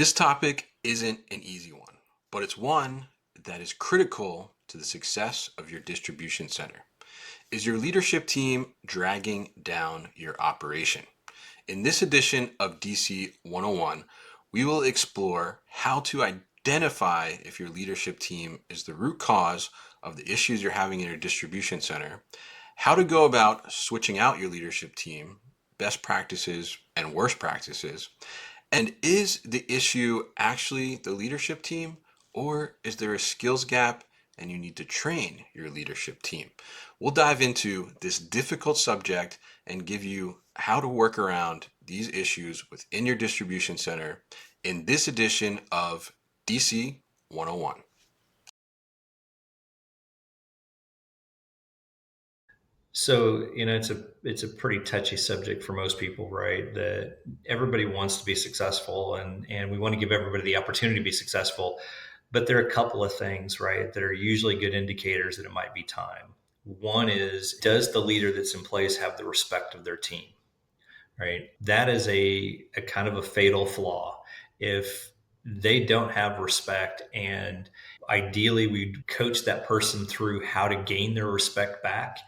This topic isn't an easy one, but it's one that is critical to the success of your distribution center. Is your leadership team dragging down your operation? In this edition of DC 101, we will explore how to identify if your leadership team is the root cause of the issues you're having in your distribution center, how to go about switching out your leadership team, best practices and worst practices, and is the issue actually the leadership team, or is there a skills gap and you need to train your leadership team? We'll dive into this difficult subject and give you how to work around these issues within your distribution center in this edition of DC 101. It's a pretty touchy subject for most people, right? That everybody wants to be successful, and we want to give everybody the opportunity to be successful. But there are a couple of things, right, that are usually good indicators that it might be time. One is, does the leader that's in place have the respect of their team? Right? That is a kind of a fatal flaw. If they don't have respect, and ideally we coach that person through how to gain their respect back,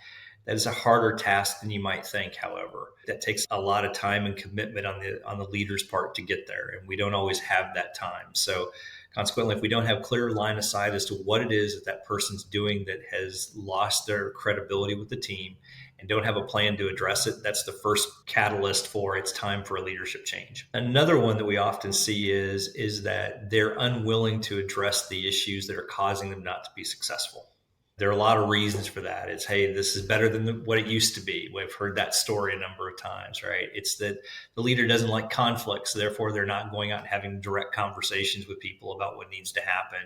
that is a harder task than you might think. However, that takes a lot of time and commitment on the leader's part to get there, and we don't always have that time. So consequently, if we don't have clear line of sight as to what it is that that person's doing that has lost their credibility with the team, and don't have a plan to address it, that's the first catalyst for it's time for a leadership change. Another one that we often see is that they're unwilling to address the issues that are causing them not to be successful. There are a lot of reasons for that. It's, hey, this is better than what it used to be. We've heard that story a number of times, right? It's that the leader doesn't like conflict, so therefore they're not going out and having direct conversations with people about what needs to happen.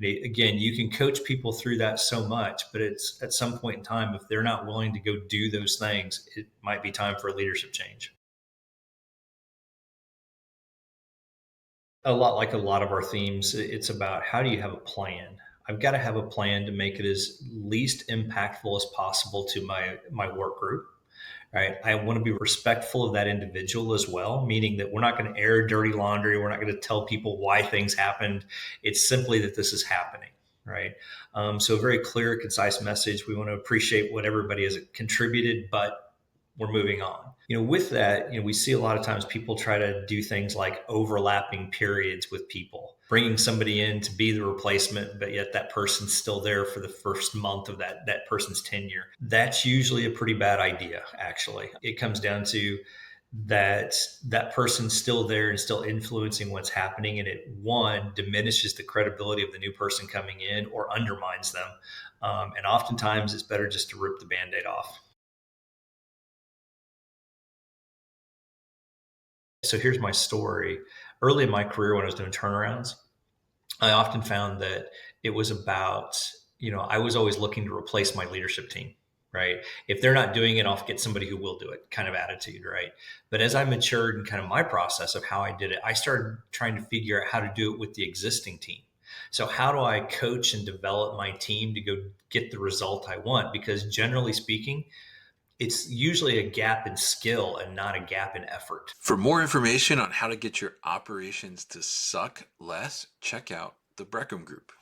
Again, you can coach people through that so much, but it's at some point in time, if they're not willing to go do those things, it might be time for a leadership change. A lot like a lot of our themes, it's about, how do you have a plan? I've got to have a plan to make it as least impactful as possible to my work group. Right. I want to be respectful of that individual as well, meaning that we're not going to air dirty laundry. We're not going to tell people why things happened. It's simply that this is happening. Right. So a very clear, concise message. We want to appreciate what everybody has contributed, but we're moving on. With that, we see a lot of times people try to do things like overlapping periods with people, bringing somebody in to be the replacement, but yet that person's still there for the first month of that person's tenure. That's usually a pretty bad idea, actually. It comes down to that person's still there and still influencing what's happening, and it, one, diminishes the credibility of the new person coming in or undermines them. And oftentimes it's better just to rip the Band-Aid off. So here's my story. Early in my career, when I was doing turnarounds, I often found that it was about, I was always looking to replace my leadership team, right? If they're not doing it, I'll get somebody who will do it, kind of attitude, right? But as I matured in kind of my process of how I did it, I started trying to figure out how to do it with the existing team. So how do I coach and develop my team to go get the result I want? Because generally speaking, it's usually a gap in skill and not a gap in effort. For more information on how to get your operations to suck less, check out the Brecham Group.